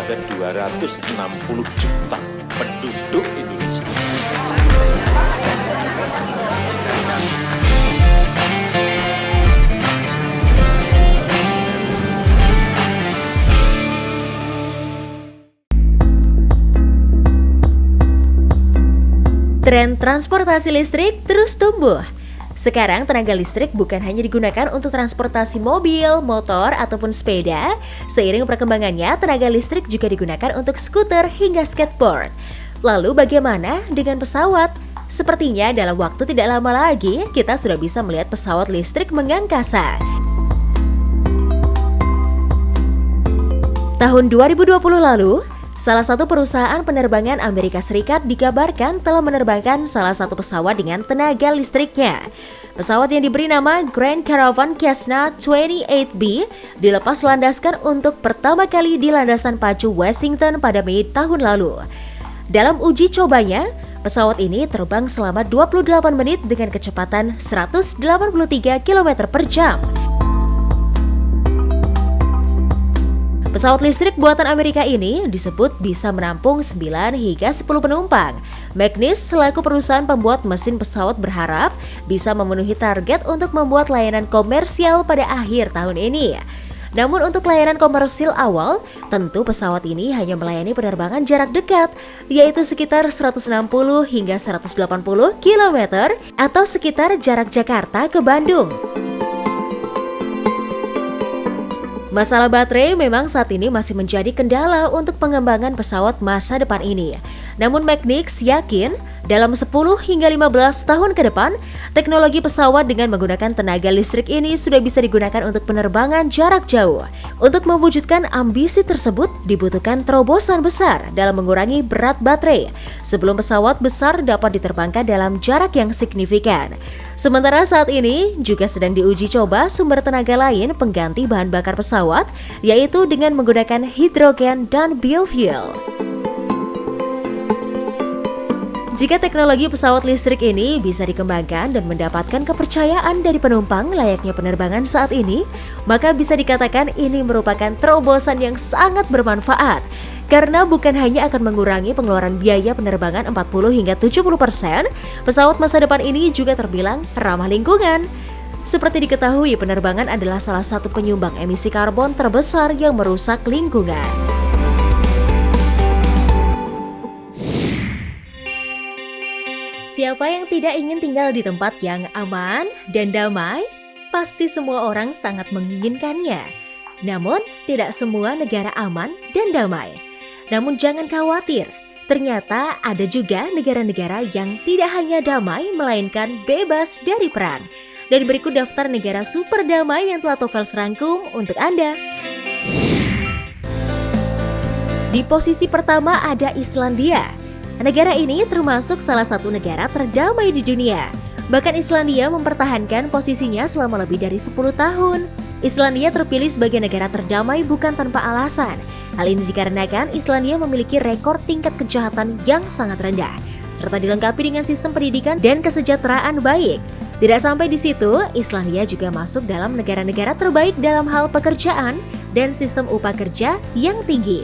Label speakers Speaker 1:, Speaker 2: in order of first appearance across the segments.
Speaker 1: ada 260 juta penduduk Indonesia.
Speaker 2: Tren transportasi listrik terus tumbuh. Sekarang tenaga listrik bukan hanya digunakan untuk transportasi mobil, motor, ataupun sepeda. Seiring perkembangannya, tenaga listrik juga digunakan untuk skuter hingga skateboard. Lalu bagaimana dengan pesawat? Sepertinya dalam waktu tidak lama lagi, kita sudah bisa melihat pesawat listrik mengangkasa. Tahun 2020 lalu, salah satu perusahaan penerbangan Amerika Serikat dikabarkan telah menerbangkan salah satu pesawat dengan tenaga listriknya. Pesawat yang diberi nama Grand Caravan Cessna 28B dilepas landaskan untuk pertama kali di landasan pacu Washington pada Mei tahun lalu. Dalam uji cobanya, pesawat ini terbang selama 28 menit dengan kecepatan 183 km per jam. Pesawat listrik buatan Amerika ini disebut bisa menampung 9 hingga 10 penumpang. Magnis selaku perusahaan pembuat mesin pesawat berharap bisa memenuhi target untuk membuat layanan komersial pada akhir tahun ini. Namun untuk layanan komersil awal, tentu pesawat ini hanya melayani penerbangan jarak dekat, yaitu sekitar 160 hingga 180 km atau sekitar jarak Jakarta ke Bandung. Masalah baterai memang saat ini masih menjadi kendala untuk pengembangan pesawat masa depan ini. Namun Magnis yakin dalam 10 hingga 15 tahun ke depan, teknologi pesawat dengan menggunakan tenaga listrik ini sudah bisa digunakan untuk penerbangan jarak jauh. Untuk mewujudkan ambisi tersebut, dibutuhkan terobosan besar dalam mengurangi berat baterai sebelum pesawat besar dapat diterbangkan dalam jarak yang signifikan. Sementara saat ini juga sedang diuji coba sumber tenaga lain pengganti bahan bakar pesawat, yaitu dengan menggunakan hidrogen dan biofuel. Jika teknologi pesawat listrik ini bisa dikembangkan dan mendapatkan kepercayaan dari penumpang layaknya penerbangan saat ini, maka bisa dikatakan ini merupakan terobosan yang sangat bermanfaat. Karena bukan hanya akan mengurangi pengeluaran biaya penerbangan 40 hingga 70%, pesawat masa depan ini juga terbilang ramah lingkungan. Seperti diketahui, penerbangan adalah salah satu penyumbang emisi karbon terbesar yang merusak lingkungan. Siapa yang tidak ingin tinggal di tempat yang aman dan damai? Pasti semua orang sangat menginginkannya. Namun, tidak semua negara aman dan damai. Namun jangan khawatir, ternyata ada juga negara-negara yang tidak hanya damai, melainkan bebas dari perang. Dan berikut daftar negara super damai yang telah Tofels rangkum untuk Anda. Di posisi pertama ada Islandia. Negara ini termasuk salah satu negara terdamai di dunia. Bahkan Islandia mempertahankan posisinya selama lebih dari 10 tahun. Islandia terpilih sebagai negara terdamai bukan tanpa alasan. Hal ini dikarenakan Islandia memiliki rekor tingkat kejahatan yang sangat rendah, serta dilengkapi dengan sistem pendidikan dan kesejahteraan baik. Tidak sampai di situ, Islandia juga masuk dalam negara-negara terbaik dalam hal pekerjaan dan sistem upah kerja yang tinggi.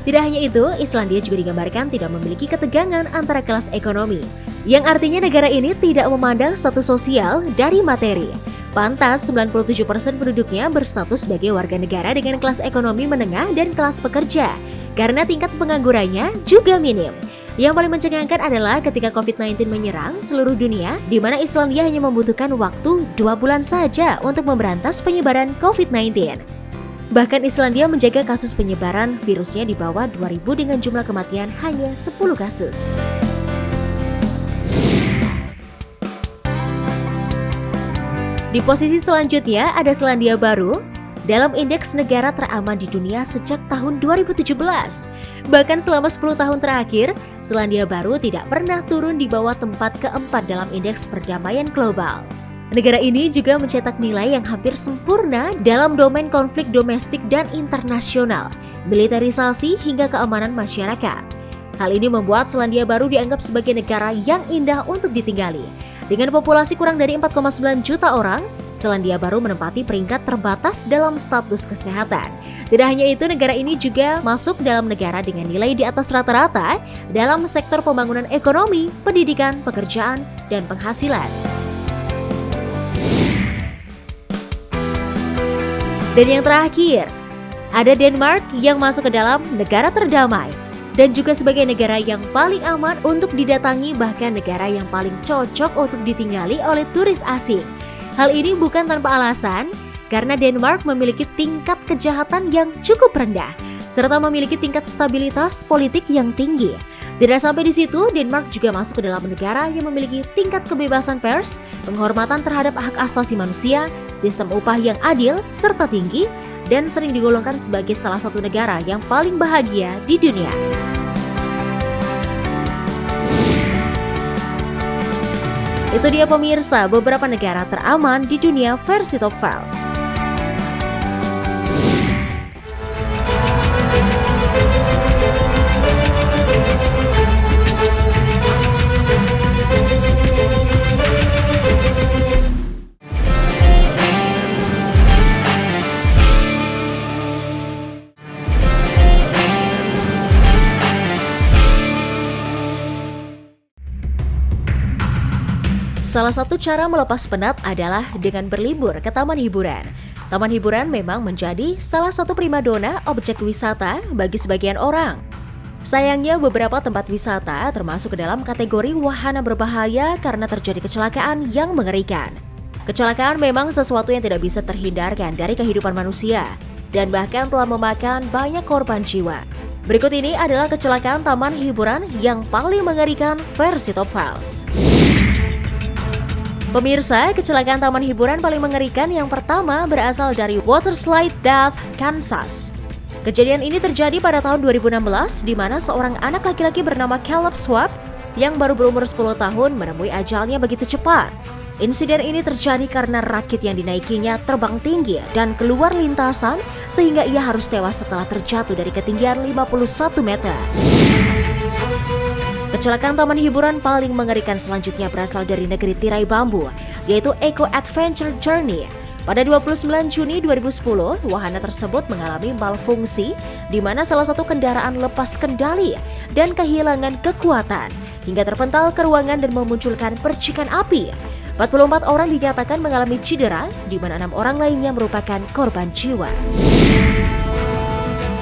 Speaker 2: Tidak hanya itu, Islandia juga digambarkan tidak memiliki ketegangan antara kelas ekonomi, yang artinya negara ini tidak memandang status sosial dari materi. Pantas 97% penduduknya berstatus sebagai warga negara dengan kelas ekonomi menengah dan kelas pekerja, karena tingkat penganggurannya juga minim. Yang paling mencengangkan adalah ketika COVID-19 menyerang seluruh dunia, di mana Islandia hanya membutuhkan waktu 2 bulan saja untuk memberantas penyebaran COVID-19. Bahkan Islandia menjaga kasus penyebaran virusnya di bawah 2.000 dengan jumlah kematian hanya 10 kasus. Di posisi selanjutnya ada Selandia Baru dalam indeks negara teraman di dunia sejak tahun 2017. Bahkan selama 10 tahun terakhir, Selandia Baru tidak pernah turun di bawah tempat keempat dalam indeks perdamaian global. Negara ini juga mencetak nilai yang hampir sempurna dalam domain konflik domestik dan internasional, militerisasi hingga keamanan masyarakat. Hal ini membuat Selandia Baru dianggap sebagai negara yang indah untuk ditinggali. Dengan populasi kurang dari 4,9 juta orang, Selandia Baru menempati peringkat terbatas dalam status kesehatan. Tidak hanya itu, negara ini juga masuk dalam negara dengan nilai di atas rata-rata dalam sektor pembangunan ekonomi, pendidikan, pekerjaan, dan penghasilan. Dan yang terakhir, ada Denmark yang masuk ke dalam negara terdamai dan juga sebagai negara yang paling aman untuk didatangi, bahkan negara yang paling cocok untuk ditinggali oleh turis asing. Hal ini bukan tanpa alasan, karena Denmark memiliki tingkat kejahatan yang cukup rendah, serta memiliki tingkat stabilitas politik yang tinggi. Tidak sampai di situ, Denmark juga masuk ke dalam negara yang memiliki tingkat kebebasan pers, penghormatan terhadap hak asasi manusia, sistem upah yang adil serta tinggi, dan sering digolongkan sebagai salah satu negara yang paling bahagia di dunia. Itu dia pemirsa, beberapa negara teraman di dunia versi Top Files. Salah satu cara melepas penat adalah dengan berlibur ke taman hiburan. Taman hiburan memang menjadi salah satu primadona objek wisata bagi sebagian orang. Sayangnya beberapa tempat wisata termasuk ke dalam kategori wahana berbahaya karena terjadi kecelakaan yang mengerikan. Kecelakaan memang sesuatu yang tidak bisa terhindarkan dari kehidupan manusia dan bahkan telah memakan banyak korban jiwa. Berikut ini adalah kecelakaan taman hiburan yang paling mengerikan versi Top Files. Pemirsa, kecelakaan taman hiburan paling mengerikan yang pertama berasal dari Waterslide Death, Kansas. Kejadian ini terjadi pada tahun 2016 di mana seorang anak laki-laki bernama Caleb Swab yang baru berumur 10 tahun menemui ajalnya begitu cepat. Insiden ini terjadi karena rakit yang dinaikinya terbang tinggi dan keluar lintasan sehingga ia harus tewas setelah terjatuh dari ketinggian 51 meter. Kecelakaan taman hiburan paling mengerikan selanjutnya berasal dari negeri tirai bambu, yaitu Eco Adventure Journey. Pada 29 Juni 2010, wahana tersebut mengalami malfungsi, di mana salah satu kendaraan lepas kendali dan kehilangan kekuatan, hingga terpental ke ruangan dan memunculkan percikan api. 44 orang dinyatakan mengalami cedera, di mana 6 orang lainnya merupakan korban jiwa.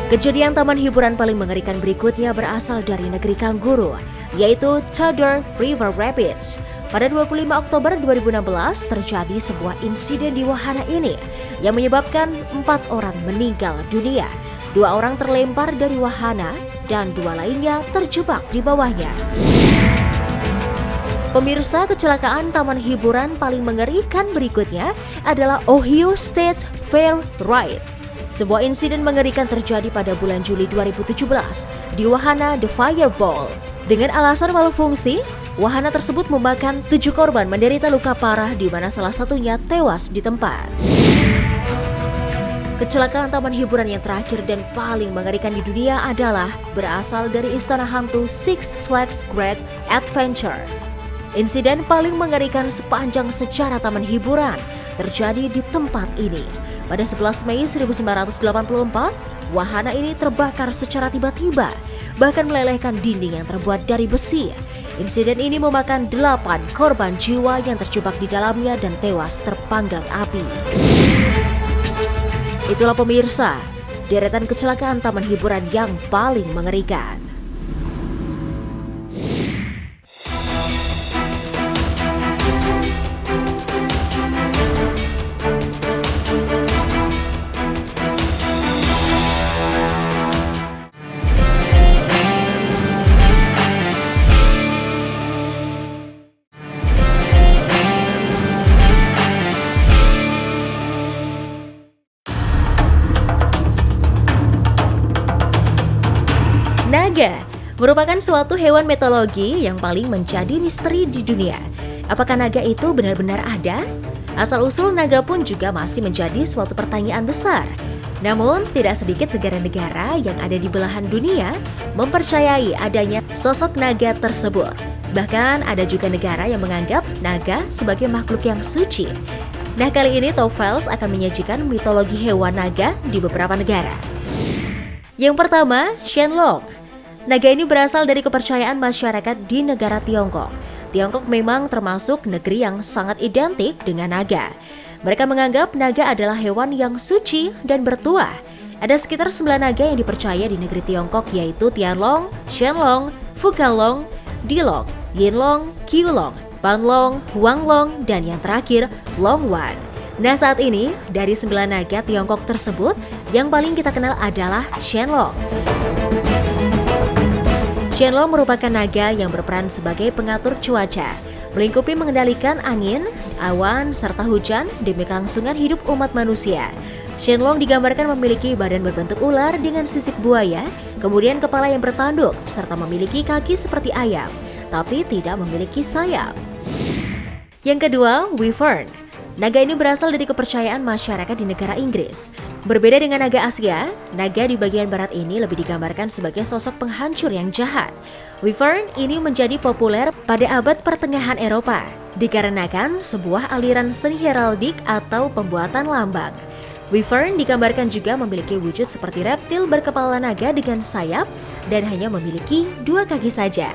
Speaker 2: Kejadian taman hiburan paling mengerikan berikutnya berasal dari negeri kanguru, yaitu Tudor River Rapids. Pada 25 Oktober 2016 terjadi sebuah insiden di wahana ini yang menyebabkan 4 orang meninggal dunia. 2 orang terlempar dari wahana dan 2 lainnya terjebak di bawahnya. Pemirsa, kecelakaan taman hiburan paling mengerikan berikutnya adalah Ohio State Fair Ride. Sebuah insiden mengerikan terjadi pada bulan Juli 2017 di wahana The Fireball. Dengan alasan malfungsi, wahana tersebut memakan 7 korban menderita luka parah di mana salah satunya tewas di tempat. Kecelakaan taman hiburan yang terakhir dan paling mengerikan di dunia adalah berasal dari istana hantu Six Flags Great Adventure. Insiden paling mengerikan sepanjang sejarah taman hiburan terjadi di tempat ini. Pada 11 Mei 1984, wahana ini terbakar secara tiba-tiba, bahkan melelehkan dinding yang terbuat dari besi. Insiden ini memakan 8 korban jiwa yang terjebak di dalamnya dan tewas terpanggang api. Itulah pemirsa, deretan kecelakaan taman hiburan yang paling mengerikan. Naga merupakan suatu hewan mitologi yang paling menjadi misteri di dunia. Apakah naga itu benar-benar ada? Asal-usul naga pun juga masih menjadi suatu pertanyaan besar. Namun, tidak sedikit negara-negara yang ada di belahan dunia mempercayai adanya sosok naga tersebut. Bahkan ada juga negara yang menganggap naga sebagai makhluk yang suci. Nah, kali ini Top Files akan menyajikan mitologi hewan naga di beberapa negara. Yang pertama, Shenlong. Naga ini berasal dari kepercayaan masyarakat di negara Tiongkok. Tiongkok memang termasuk negeri yang sangat identik dengan naga. Mereka menganggap naga adalah hewan yang suci dan bertuah. Ada sekitar 9 naga yang dipercaya di negeri Tiongkok, yaitu Tianlong, Shenlong, Fugalong, Dilong, Yinlong, Qiulong, Panlong, Huanglong, dan yang terakhir Longwan. Nah, saat ini dari 9 naga Tiongkok tersebut, yang paling kita kenal adalah Shenlong. Shenlong merupakan naga yang berperan sebagai pengatur cuaca, melingkupi mengendalikan angin, awan, serta hujan demi kelangsungan hidup umat manusia. Shenlong digambarkan memiliki badan berbentuk ular dengan sisik buaya, kemudian kepala yang bertanduk, serta memiliki kaki seperti ayam, tapi tidak memiliki sayap. Yang kedua, Wyvern. Naga ini berasal dari kepercayaan masyarakat di negara Inggris. Berbeda dengan naga Asia, naga di bagian barat ini lebih digambarkan sebagai sosok penghancur yang jahat. Wyvern ini menjadi populer pada abad pertengahan Eropa, dikarenakan sebuah aliran seni heraldik atau pembuatan lambang. Wyvern digambarkan juga memiliki wujud seperti reptil berkepala naga dengan sayap dan hanya memiliki 2 kaki saja.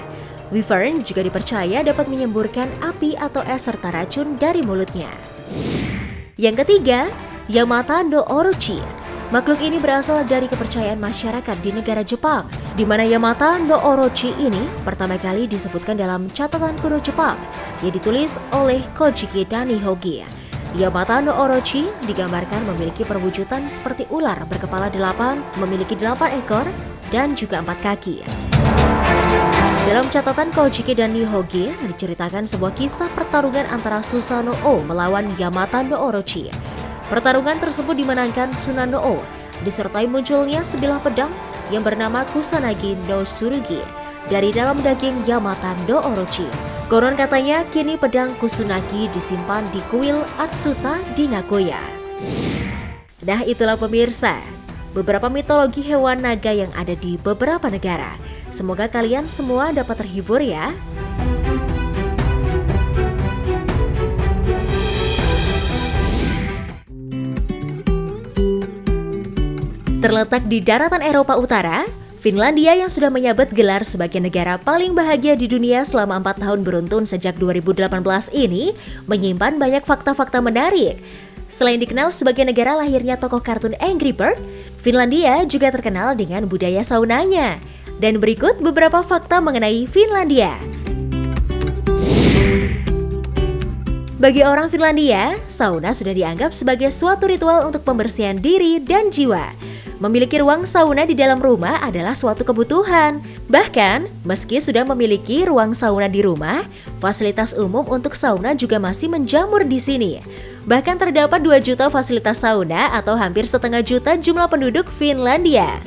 Speaker 2: Wyvern juga dipercaya dapat menyemburkan api atau es serta racun dari mulutnya. Yang ketiga, Yamata no Orochi. Makhluk ini berasal dari kepercayaan masyarakat di negara Jepang, di mana Yamata no Orochi ini pertama kali disebutkan dalam catatan kuno Jepang yang ditulis oleh Kojiki dan Nihogi. Yamata no Orochi digambarkan memiliki perwujudan seperti ular berkepala 8, memiliki 8 ekor, dan juga 4 kaki. Dalam catatan Kojiki dan Nihogi diceritakan sebuah kisah pertarungan antara Susanoo melawan Yamata no Orochi. Pertarungan tersebut dimenangkan Susanoo, disertai munculnya sebilah pedang yang bernama Kusanagi no Tsurugi dari dalam daging Yamata no Orochi. Konon katanya kini pedang Kusanagi disimpan di kuil Atsuta di Nagoya. Nah, itulah pemirsa, beberapa mitologi hewan naga yang ada di beberapa negara. Semoga kalian semua dapat terhibur ya. Terletak di daratan Eropa Utara, Finlandia yang sudah menyabet gelar sebagai negara paling bahagia di dunia selama 4 tahun beruntun sejak 2018 ini menyimpan banyak fakta-fakta menarik. Selain dikenal sebagai negara lahirnya tokoh kartun Angry Bird, Finlandia juga terkenal dengan budaya saunanya. Dan berikut beberapa fakta mengenai Finlandia. Bagi orang Finlandia, sauna sudah dianggap sebagai suatu ritual untuk pembersihan diri dan jiwa. Memiliki ruang sauna di dalam rumah adalah suatu kebutuhan. Bahkan, meski sudah memiliki ruang sauna di rumah, fasilitas umum untuk sauna juga masih menjamur di sini. Bahkan terdapat 2 juta fasilitas sauna atau hampir setengah juta jumlah penduduk Finlandia.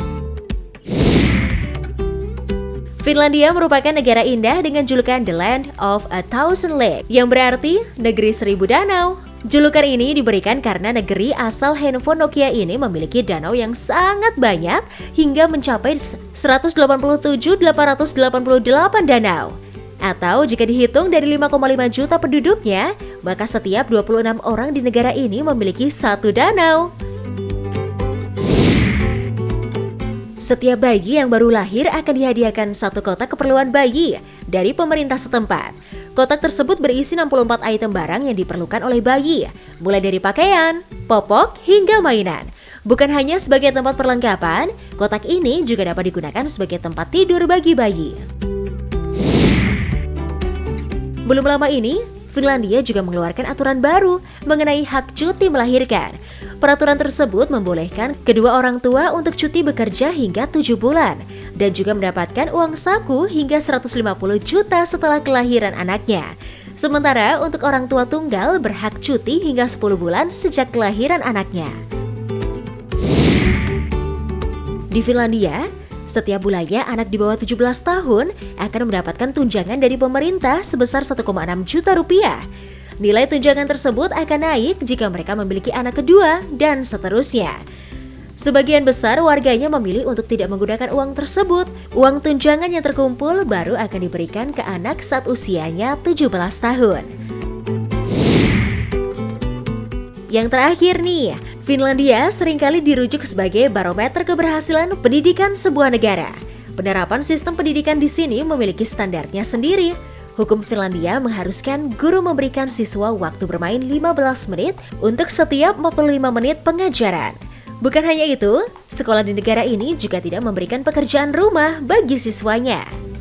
Speaker 2: Finlandia merupakan negara indah dengan julukan The Land of a Thousand Lakes, yang berarti negeri 1000 danau. Julukan ini diberikan karena negeri asal handphone Nokia ini memiliki danau yang sangat banyak hingga mencapai 187.888 danau. Atau jika dihitung dari 5,5 juta penduduknya, maka setiap 26 orang di negara ini memiliki 1 danau. Setiap bayi yang baru lahir akan dihadiahkan 1 kotak keperluan bayi dari pemerintah setempat. Kotak tersebut berisi 64 item barang yang diperlukan oleh bayi, mulai dari pakaian, popok, hingga mainan. Bukan hanya sebagai tempat perlengkapan, kotak ini juga dapat digunakan sebagai tempat tidur bagi bayi. Belum lama ini, Finlandia juga mengeluarkan aturan baru mengenai hak cuti melahirkan. Peraturan tersebut membolehkan kedua orang tua untuk cuti bekerja hingga 7 bulan dan juga mendapatkan uang saku hingga 150 juta setelah kelahiran anaknya. Sementara untuk orang tua tunggal berhak cuti hingga 10 bulan sejak kelahiran anaknya. Di Finlandia, setiap bulannya anak di bawah 17 tahun akan mendapatkan tunjangan dari pemerintah sebesar 1,6 juta rupiah. Nilai tunjangan tersebut akan naik jika mereka memiliki anak kedua dan seterusnya. Sebagian besar warganya memilih untuk tidak menggunakan uang tersebut. Uang tunjangan yang terkumpul baru akan diberikan ke anak saat usianya 17 tahun. Yang terakhir nih, Finlandia seringkali dirujuk sebagai barometer keberhasilan pendidikan sebuah negara. Penerapan sistem pendidikan di sini memiliki standarnya sendiri. Hukum Finlandia mengharuskan guru memberikan siswa waktu bermain 15 menit untuk setiap 45 menit pengajaran. Bukan hanya itu, sekolah di negara ini juga tidak memberikan pekerjaan rumah bagi siswanya.